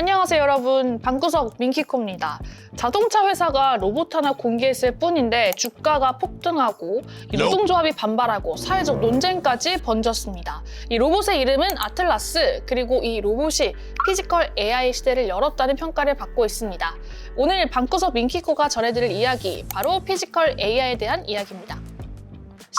안녕하세요 여러분, 방구석 민키코입니다. 자동차 회사가 로봇 하나 공개했을 뿐인데 주가가 폭등하고 노동조합이 반발하고 사회적 논쟁까지 번졌습니다. 이 로봇의 이름은 아틀라스, 그리고 이 로봇이 피지컬 AI 시대를 열었다는 평가를 받고 있습니다. 오늘 방구석 민키코가 전해드릴 이야기, 바로 피지컬 AI에 대한 이야기입니다.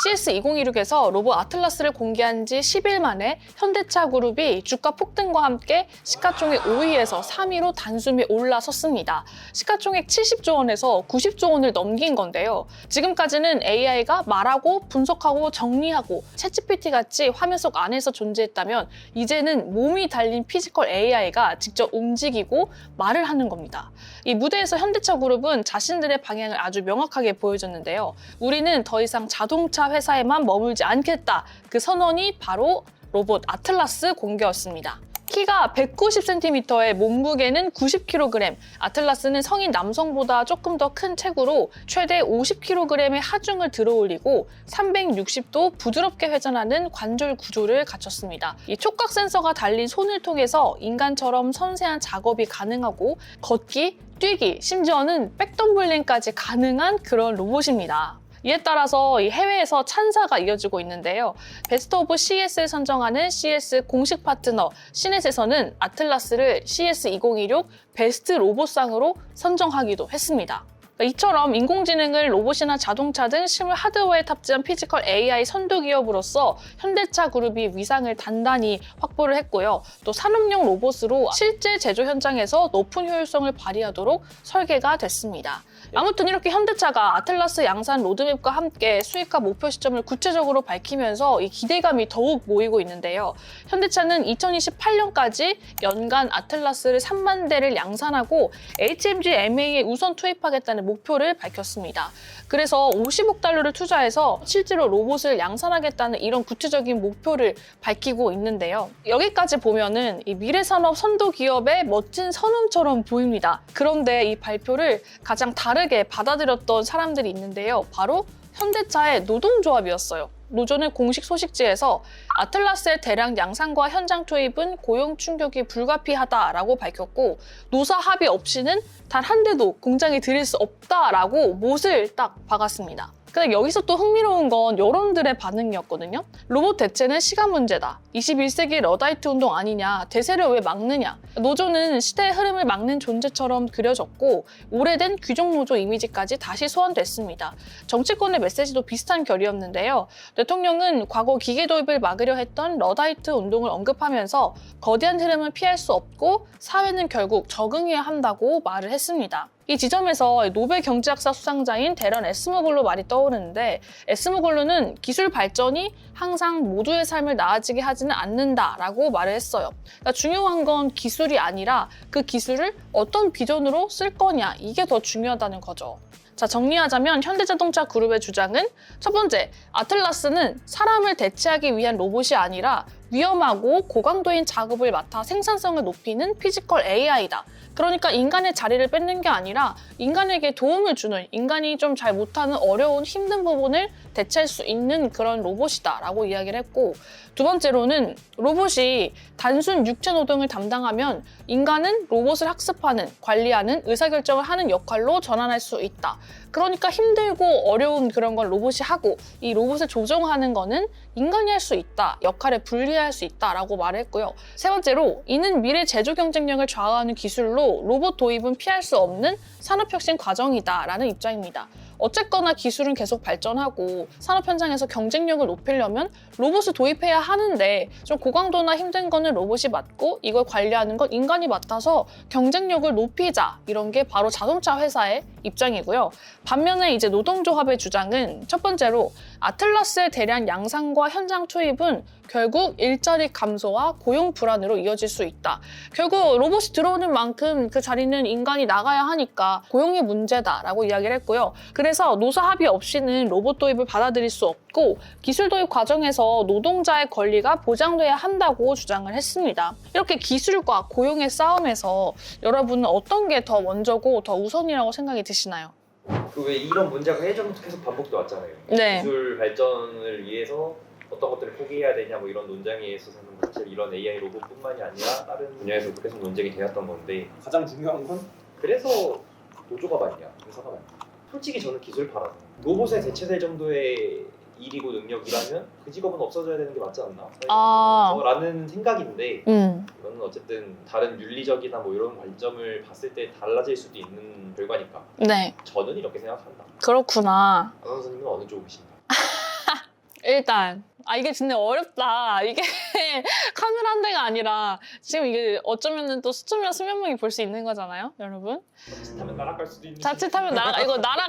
CS2016에서 로봇 아틀라스를 공개한 지 10일 만에 현대차 그룹이 주가 폭등과 함께 시가총액 5위에서 3위로 단숨에 올라섰습니다. 시가총액 70조 원에서 90조 원을 넘긴 건데요. 지금까지는 AI가 말하고 분석하고 정리하고 챗GPT 같이 화면 속 안에서 존재했다면 이제는 몸이 달린 피지컬 AI가 직접 움직이고 말을 하는 겁니다. 이 무대에서 현대차 그룹은 자신들의 방향을 아주 명확하게 보여줬는데요. 우리는 더 이상 자동차 회사에만 머물지 않겠다. 그 선언이 바로 로봇 아틀라스 공개였습니다. 키가 190cm에 몸무게는 90kg, 아틀라스는 성인 남성보다 조금 더 큰 체구로 최대 50kg의 하중을 들어올리고 360도 부드럽게 회전하는 관절 구조를 갖췄습니다. 이 촉각 센서가 달린 손을 통해서 인간처럼 섬세한 작업이 가능하고 걷기, 뛰기, 심지어는 백덤블링까지 가능한 그런 로봇입니다. 이에 따라서 이 해외에서 찬사가 이어지고 있는데요. 베스트 오브 CS를 선정하는 CS 공식 파트너 시넷에서는 아틀라스를 CS2016 베스트 로봇상으로 선정하기도 했습니다. 이처럼 인공지능을 로봇이나 자동차 등 실물 하드웨어에 탑재한 피지컬 AI 선도 기업으로서 현대차 그룹이 위상을 단단히 확보를 했고요. 또 산업용 로봇으로 실제 제조 현장에서 높은 효율성을 발휘하도록 설계가 됐습니다. 아무튼 이렇게 현대차가 아틀라스 양산 로드맵과 함께 수익화 목표 시점을 구체적으로 밝히면서 이 기대감이 더욱 모이고 있는데요. 현대차는 2028년까지 연간 아틀라스를 3만 대를 양산하고 HMG MA에 우선 투입하겠다는 목표를 밝혔습니다. 그래서 50억 달러를 투자해서 실제로 로봇을 양산하겠다는 이런 구체적인 목표를 밝히고 있는데요. 여기까지 보면은 이 미래산업 선도 기업의 멋진 선언처럼 보입니다. 그런데 이 발표를 가장 다르게 받아들였던 사람들이 있는데요. 바로 현대차의 노동조합이었어요. 노조는 공식 소식지에서 아틀라스의 대량 양산과 현장 투입은 고용 충격이 불가피하다라고 밝혔고, 노사 합의 없이는 단 한 대도 공장에 들일 수 없다라고 못을 딱 박았습니다. 근데 여기서 또 흥미로운 건 여론들의 반응이었거든요. 로봇 대체는 시간 문제다. 21세기 러다이트 운동 아니냐. 대세를 왜 막느냐. 노조는 시대의 흐름을 막는 존재처럼 그려졌고 오래된 귀족 노조 이미지까지 다시 소환됐습니다. 정치권의 메시지도 비슷한 결이었는데요. 대통령은 과거 기계 도입을 막으려 했던 러다이트 운동을 언급하면서 거대한 흐름을 피할 수 없고 사회는 결국 적응해야 한다고 말을 했습니다. 이 지점에서 노벨 경제학사 수상자인 데런 에스무글루 말이 떠오르는데, 에스무글루는 기술 발전이 항상 모두의 삶을 나아지게 하지는 않는다라고 말을 했어요. 그러니까 중요한 건 기술이 아니라 그 기술을 어떤 비전으로 쓸 거냐, 이게 더 중요하다는 거죠. 자, 정리하자면 현대자동차 그룹의 주장은 첫 번째, 아틀라스는 사람을 대체하기 위한 로봇이 아니라 위험하고 고강도인 작업을 맡아 생산성을 높이는 피지컬 AI다. 그러니까 인간의 자리를 뺏는 게 아니라 인간에게 도움을 주는, 인간이 좀 잘 못하는 어려운 힘든 부분을 대체할 수 있는 그런 로봇이다 라고 이야기를 했고, 두 번째로는 로봇이 단순 육체 노동을 담당하면 인간은 로봇을 학습하는, 관리하는, 의사결정을 하는 역할로 전환할 수 있다. 그러니까 힘들고 어려운 그런 건 로봇이 하고 이 로봇을 조종하는 거는 인간이 할 수 있다. 역할을 분리할 수 있다라고 말을 했고요. 세 번째로, 이는 미래 제조 경쟁력을 좌우하는 기술로 로봇 도입은 피할 수 없는 산업혁신 과정이다라는 입장입니다. 어쨌거나 기술은 계속 발전하고 산업 현장에서 경쟁력을 높이려면 로봇을 도입해야 하는데, 좀 고강도나 힘든 거는 로봇이 맡고 이걸 관리하는 건 인간이 맡아서 경쟁력을 높이자, 이런 게 바로 자동차 회사의 입장이고요. 반면에 이제 노동조합의 주장은 첫 번째로, 아틀라스의 대량 양산과 현장 투입은 결국 일자리 감소와 고용 불안으로 이어질 수 있다. 결국 로봇이 들어오는 만큼 그 자리는 인간이 나가야 하니까 고용의 문제다라고 이야기를 했고요. 그래서 노사 합의 없이는 로봇 도입을 받아들일 수 없고 기술 도입 과정에서 노동자의 권리가 보장돼야 한다고 주장을 했습니다. 이렇게 기술과 고용의 싸움에서 여러분은 어떤 게 더 먼저고 더 우선이라고 생각이 드시나요? 그 왜 이런 문제가 예전부터 계속 반복돼 왔잖아요. 네. 기술 발전을 위해서 어떤 것들을 포기해야 되냐 뭐 이런 논쟁에 있어서는 사실 이런 AI 로봇뿐만이 아니라 다른 분야에서도 계속 논쟁이 되었던 건데 가장 중요한 건 그래서 노조가 많냐 회사가 많냐 솔직히 저는 기술파라서 로봇에 대체될 정도의 일이고 능력이라면 그 직업은 없어져야 되는 게 맞지 않나? 라는 생각인데 이거는 어쨌든 다른 윤리적이나 뭐 이런 관점을 봤을 때 달라질 수도 있는 결과니까 네. 저는 이렇게 생각한다. 그렇구나. 아나운서님은 어느 쪽이신가? 일단 이게 진짜 어렵다. 이게 카메라 한 대가 아니라 지금 이게 어쩌면은 또 수천명 수백 명이 볼 수 있는 거잖아요, 여러분. 자칫하면 날아갈 수도 있는. 자칫하면 이거 나라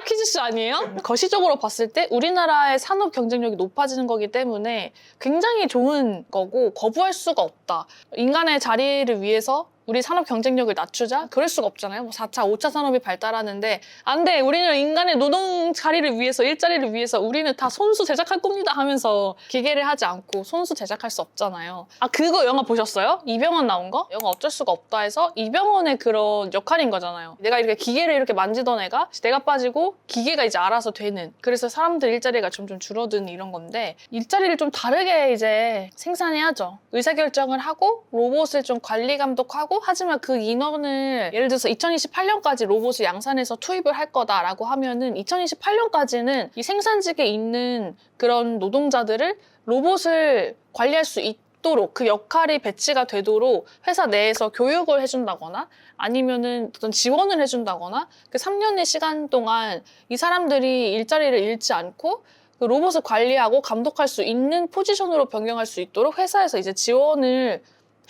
퀴즈쇼 아니에요? 거시적으로 봤을 때 우리나라의 산업 경쟁력이 높아지는 거기 때문에 굉장히 좋은 거고 거부할 수가 없다. 인간의 자리를 위해서 우리 산업 경쟁력을 낮추자? 그럴 수가 없잖아요. 뭐 4차, 5차 산업이 발달하는데 안 돼. 우리는 인간의 노동 자리를 위해서, 일자리를 위해서 우리는 다 손수 제작할 겁니다 하면서 기계를 하지 않고 손수 제작할 수 없잖아요. 그거 영화 보셨어요? 이병헌 나온 거? 영화 어쩔 수가 없다 해서 이병헌의 그런 역할인 거잖아요. 내가 이렇게 기계를 이렇게 만지던 애가 내가 빠지고 기계가 이제 알아서 되는. 그래서 사람들 일자리가 점점 줄어드는 이런 건데 일자리를 좀 다르게 이제 생산해야죠. 의사결정을 하고 로봇을 좀 관리 감독하고 하지만 그 인원을 예를 들어서 2028년까지 로봇을 양산해서 투입을 할 거다라고 하면은 2028년까지는 이 생산직에 있는 그런 노동자들을 로봇을 관리할 수 있도록 그 역할이 배치가 되도록 회사 내에서 교육을 해준다거나 아니면은 어떤 지원을 해준다거나 그 3년의 시간 동안 이 사람들이 일자리를 잃지 않고 그 로봇을 관리하고 감독할 수 있는 포지션으로 변경할 수 있도록 회사에서 이제 지원을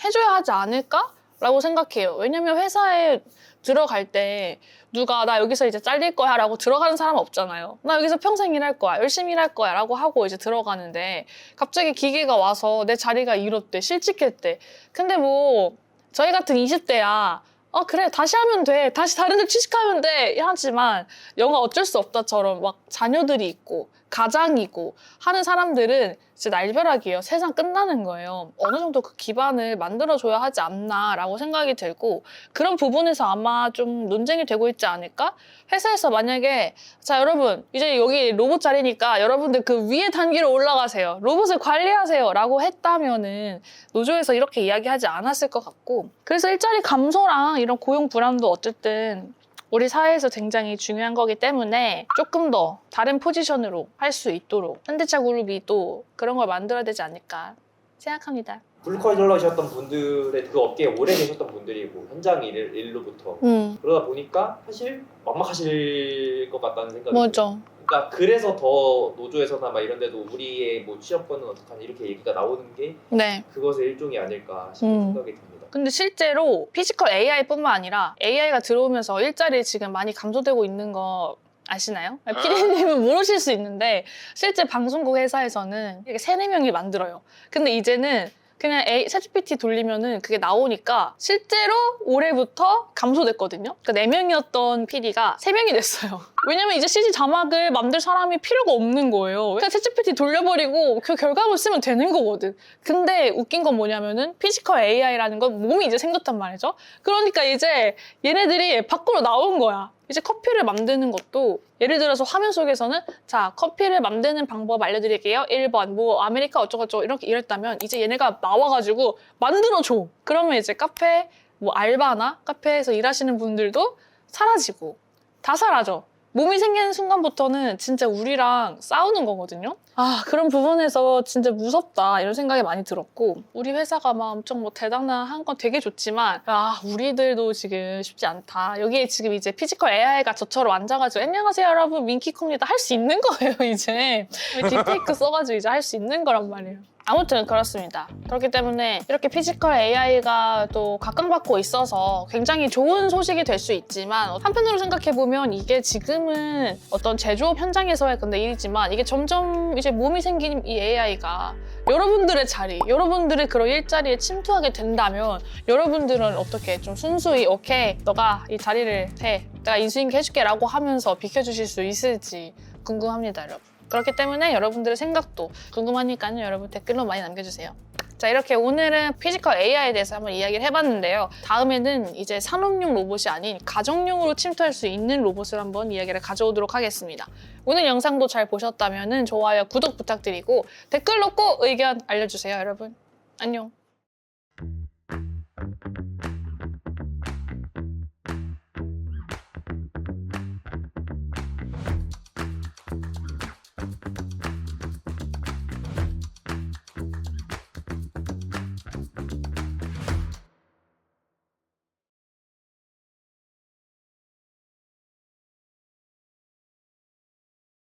해줘야 하지 않을까? 라고 생각해요. 왜냐면 회사에 들어갈 때 누가 나 여기서 이제 잘릴 거야 라고 들어가는 사람은 없잖아요. 나 여기서 평생 일할 거야, 열심히 일할 거야 라고 하고 이제 들어가는데 갑자기 기계가 와서 내 자리가 이렇대, 실직했대. 근데 뭐 저희 같은 20대야 그래 다시 하면 돼, 다시 다른 데 취직하면 돼 하지만 영화 어쩔 수 없다처럼 막 자녀들이 있고 가장이고 하는 사람들은 진짜 날벼락이에요. 세상 끝나는 거예요. 어느 정도 그 기반을 만들어줘야 하지 않나라고 생각이 들고 그런 부분에서 아마 좀 논쟁이 되고 있지 않을까? 회사에서 만약에 자 여러분 이제 여기 로봇 자리니까 여러분들 그 위에 단계로 올라가세요. 로봇을 관리하세요 라고 했다면은 노조에서 이렇게 이야기하지 않았을 것 같고 그래서 일자리 감소랑 이런 고용 불안도 어쨌든 우리 사회에서 굉장히 중요한 거기 때문에 조금 더 다른 포지션으로 할 수 있도록 현대차 그룹이 또 그런 걸 만들어야 되지 않을까 생각합니다. 블루컬러셨던 분들의 그 업계에 오래 계셨던 분들이고 현장 일로부터 그러다 보니까 사실 막막하실 것 같다는 생각이 맞아. 들어요. 그러니까 그래서 더 노조에서나 막 이런 데도 우리의 뭐 취업권은 어떡하냐 이렇게 얘기가 나오는 게 네. 그것의 일종이 아닐까 싶은 생각이 듭니다. 근데 실제로 피지컬 AI뿐만 아니라 AI가 들어오면서 일자리 지금 많이 감소되고 있는 거 아시나요? 피디님은 모르실 수 있는데 실제 방송국 회사에서는 이렇게 3-4명이 만들어요. 근데 이제는 그냥 챗GPT 돌리면은 그게 나오니까 실제로 올해부터 감소됐거든요. 그러니까 4명이었던 PD가 3명이 됐어요. 왜냐면 이제 CG 자막을 만들 사람이 필요가 없는 거예요. 그냥 챗GPT 돌려버리고 그 결과물 쓰면 되는 거거든. 근데 웃긴 건 뭐냐면은 피지컬 AI라는 건 몸이 이제 생겼단 말이죠. 그러니까 이제 얘네들이 밖으로 나온 거야. 이제 커피를 만드는 것도 예를 들어서 화면 속에서는 자 커피를 만드는 방법 알려드릴게요. 1번 뭐 아메리카 어쩌고저쩌고 이렇게 이랬다면 이제 얘네가 나와가지고 만들어줘. 그러면 이제 카페 뭐 알바나 카페에서 일하시는 분들도 사라지고 다 사라져. 몸이 생기는 순간부터는 진짜 우리랑 싸우는 거거든요. 그런 부분에서 진짜 무섭다 이런 생각이 많이 들었고 우리 회사가 막 엄청 뭐 대단한 건 되게 좋지만 우리들도 지금 쉽지 않다. 여기에 지금 이제 피지컬 AI가 저처럼 앉아가지고 안녕하세요 여러분 민키콩입니다 할 수 있는 거예요 이제. 딥페이크 써가지고 이제 할 수 있는 거란 말이에요. 아무튼 그렇습니다. 그렇기 때문에 이렇게 피지컬 AI가 또 각광받고 있어서 굉장히 좋은 소식이 될 수 있지만 한편으로 생각해보면 이게 지금은 어떤 제조업 현장에서의 근데 일이지만 이게 점점 이제 몸이 생긴 이 AI가 여러분들의 자리, 여러분들의 그런 일자리에 침투하게 된다면 여러분들은 어떻게 좀 순수히 오케이 너가 이 자리를 해 내가 인수인계 해줄게 라고 하면서 비켜주실 수 있을지 궁금합니다 여러분. 그렇기 때문에 여러분들의 생각도 궁금하니까요. 여러분 댓글로 많이 남겨주세요. 자, 이렇게 오늘은 피지컬 AI에 대해서 한번 이야기를 해봤는데요. 다음에는 이제 산업용 로봇이 아닌 가정용으로 침투할 수 있는 로봇을 한번 이야기를 가져오도록 하겠습니다. 오늘 영상도 잘 보셨다면 좋아요, 구독 부탁드리고 댓글로 꼭 의견 알려주세요, 여러분. 안녕.